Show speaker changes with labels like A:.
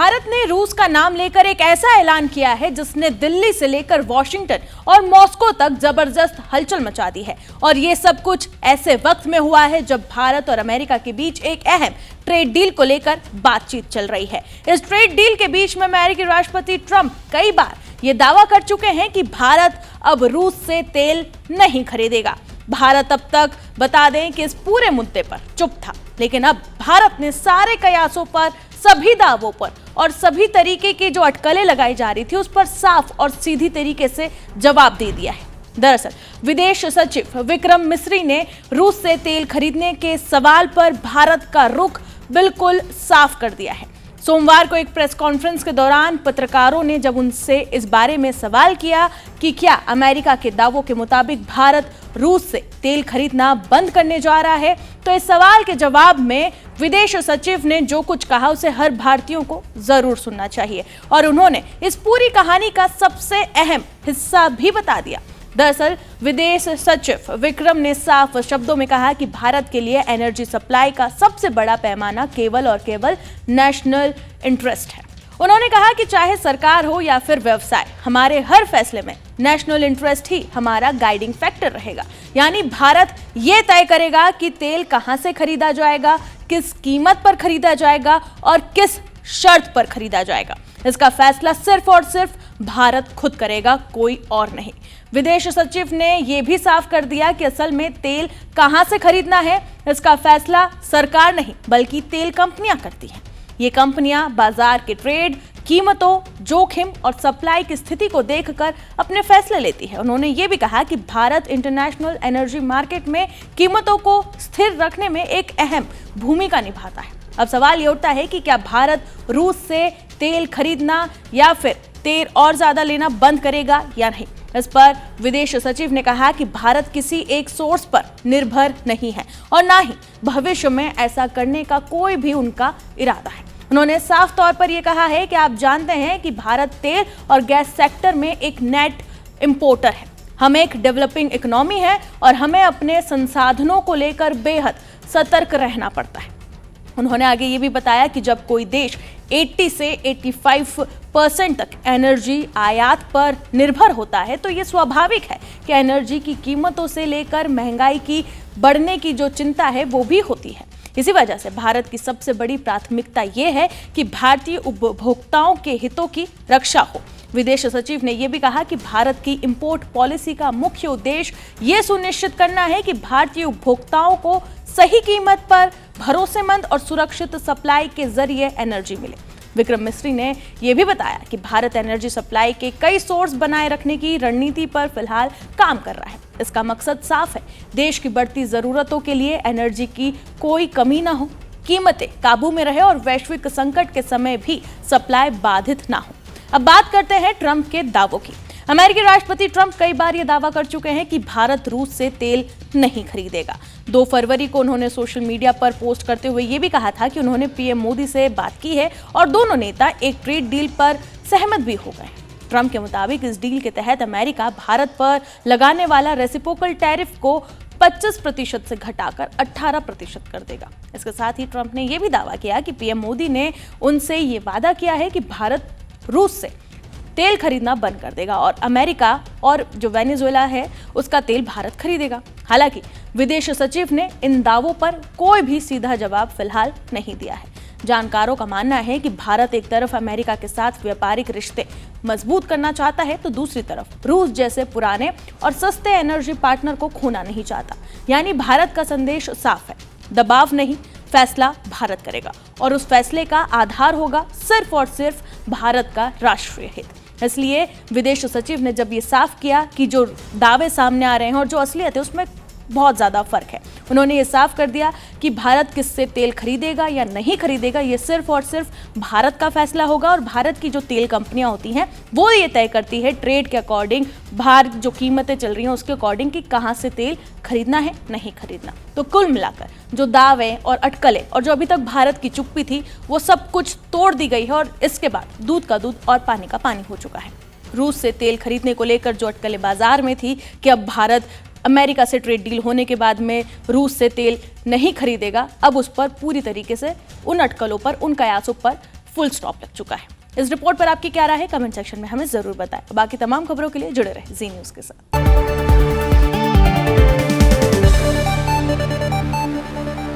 A: भारत ने रूस का नाम लेकर एक ऐसा ऐलान किया है जिसने दिल्ली से लेकर वॉशिंगटन और मॉस्को तक जबरदस्त हलचल मचा दी है। और ये सब कुछ ऐसे वक्त में हुआ है जब भारत और अमेरिका के बीच एक अहम ट्रेड डील को लेकर बातचीत चल रही है। इस ट्रेड डील के बीच में अमेरिकी राष्ट्रपति ट्रंप कई बार ये दावा कर चुके हैं कि भारत अब रूस से तेल नहीं खरीदेगा। भारत अब तक बता दें कि इस पूरे मुद्दे पर चुप था, लेकिन अब भारत ने सारे कयासों पर, सभी दावों पर और सभी तरीके की जो अटकलें लगाई जा रही थी उस पर साफ और सीधी तरीके से जवाब दे दिया है। दरअसल विदेश सचिव विक्रम मिस्री ने रूस से तेल खरीदने के सवाल पर भारत का रुख बिल्कुल साफ कर दिया है। सोमवार को एक प्रेस कॉन्फ्रेंस के दौरान पत्रकारों ने जब उनसे इस बारे में सवाल किया कि क्या अमेरिका के दावों के मुताबिक भारत रूस से तेल खरीदना बंद करने जा रहा है, तो इस सवाल के जवाब में विदेश सचिव ने जो कुछ कहा उसे हर भारतीयों को जरूर सुनना चाहिए। और उन्होंने इस पूरी कहानी का सबसे अहम हिस्सा भी बता दिया। दरअसल विदेश सचिव विक्रम ने साफ शब्दों में कहा कि भारत के लिए एनर्जी सप्लाई का सबसे बड़ा पैमाना केवल और केवल नेशनल इंटरेस्ट है। उन्होंने कहा कि चाहे सरकार हो या फिर व्यवसाय, हमारे हर फैसले में नेशनल इंटरेस्ट ही हमारा गाइडिंग फैक्टर रहेगा। यानी भारत ये तय करेगा कि तेल कहां से खरीदा जाएगा, किस कीमत पर खरीदा जाएगा और किस शर्त पर खरीदा जाएगा। इसका फैसला सिर्फ और सिर्फ भारत खुद करेगा, कोई और नहीं। विदेश सचिव ने यह भी साफ कर दिया कि असल में तेल कहां से खरीदना है, इसका फैसला सरकार नहीं बल्कि तेल कंपनियां करती हैं। ये कंपनियां बाजार के ट्रेड, कीमतों, जोखिम और सप्लाई की स्थिति को देखकर अपने फैसले लेती है। उन्होंने ये भी कहा कि भारत इंटरनेशनल एनर्जी मार्केट में कीमतों को स्थिर रखने में एक अहम भूमिका निभाता है। अब सवाल ये उठता है कि क्या भारत रूस से तेल खरीदना या फिर तेल और ज्यादा लेना बंद करेगा या नहीं। इस पर विदेश सचिव ने कहा कि भारत किसी एक सोर्स पर निर्भर नहीं है और ना ही भविष्य में ऐसा करने का कोई भी उनका इरादा है। उन्होंने साफ तौर पर यह कहा है कि आप जानते हैं कि भारत तेल और गैस सेक्टर में एक नेट इंपोर्टर है। हम एक डेवलपिंग इकोनॉमी है और हमें अपने संसाधनों को लेकर बेहद सतर्क रहना पड़ता है। उन्होंने आगे ये भी बताया कि जब कोई देश 80 से 85% तक एनर्जी आयात पर निर्भर होता है तो ये स्वाभाविक है कि एनर्जी की कीमतों से लेकर महंगाई की बढ़ने की जो चिंता है वो भी होती है। इसी वजह से भारत की सबसे बड़ी प्राथमिकता ये है कि भारतीय उपभोक्ताओं के हितों की रक्षा हो। विदेश सचिव ने यह भी कहा कि भारत की इंपोर्ट पॉलिसी का मुख्य उद्देश्य ये सुनिश्चित करना है कि भारतीय उपभोक्ताओं को सही कीमत पर भरोसेमंद और सुरक्षित सप्लाई के जरिए एनर्जी मिले। विक्रम मिस्री ने यह भी बताया कि भारत एनर्जी सप्लाई के कई सोर्स बनाए रखने की रणनीति पर फिलहाल काम कर रहा है। इसका मकसद साफ है, देश की बढ़ती जरूरतों के लिए एनर्जी की कोई कमी ना हो, कीमतें काबू में रहे और वैश्विक संकट के समय भी सप्लाई बाधित ना हो। अब बात करते हैं ट्रंप के दावों की। अमेरिकी राष्ट्रपति ट्रंप कई बार यह दावा कर चुके हैं कि भारत रूस से तेल नहीं खरीदेगा। 2 फरवरी को उन्होंने सोशल मीडिया पर पोस्ट करते हुए यह भी कहा था कि उन्होंने पीएम मोदी से बात की है और दोनों नेता एक ट्रेड डील पर सहमत भी हो गए। ट्रंप के मुताबिक इस डील के तहत अमेरिका भारत पर लगाने वाला रेसिप्रोकल टैरिफ को 25% से घटाकर 18% कर देगा। इसके साथ ही ट्रंप ने यह भी दावा किया कि पीएम मोदी ने उनसे ये वादा किया है कि भारत रूस से तेल खरीदना बंद कर देगा और अमेरिका और जो वेनेजुएला है उसका तेल भारत खरीदेगा। हालांकि विदेश सचिव ने इन दावों पर कोई भी सीधा जवाब फिलहाल नहीं दिया है। जानकारों का मानना है कि भारत एक तरफ अमेरिका के साथ व्यापारिक रिश्ते मजबूत करना चाहता है तो दूसरी तरफ रूस जैसे पुराने और सस्ते एनर्जी पार्टनर को खोना नहीं चाहता। यानी भारत का संदेश साफ है, दबाव नहीं, फैसला भारत करेगा और उस फैसले का आधार होगा सिर्फ और सिर्फ भारत का राष्ट्रीय हित। इसलिए विदेश सचिव ने जब ये साफ किया कि जो दावे सामने आ रहे हैं और जो असलियत है उसमें बहुत ज़्यादा फर्क है, उन्होंने ये साफ कर दिया कि भारत किससे तेल खरीदेगा या नहीं खरीदेगा ये सिर्फ और सिर्फ भारत का फैसला होगा और भारत की जो तेल कंपनियां होती हैं वो ये तय करती है ट्रेड के अकॉर्डिंग, बाहर जो कीमतें चल रही हैं उसके अकॉर्डिंग कि कहाँ से तेल खरीदना है, नहीं खरीदना। तो कुल मिलाकर जो दावे और अटकलें और जो अभी तक भारत की चुप्पी थी वो सब कुछ तोड़ दी गई है और इसके बाद दूध का दूध और पानी का पानी हो चुका है। रूस से तेल खरीदने को लेकर जो अटकलें बाजार में थी कि अब भारत अमेरिका से ट्रेड डील होने के बाद में रूस से तेल नहीं खरीदेगा, अब उस पर पूरी तरीके से उन अटकलों पर, उन कयासों पर फुल स्टॉप लग चुका है। इस रिपोर्ट पर आपकी क्या राय है, कमेंट सेक्शन में हमें जरूर बताएं। बाकी तमाम खबरों के लिए जुड़े रहे जी न्यूज के साथ।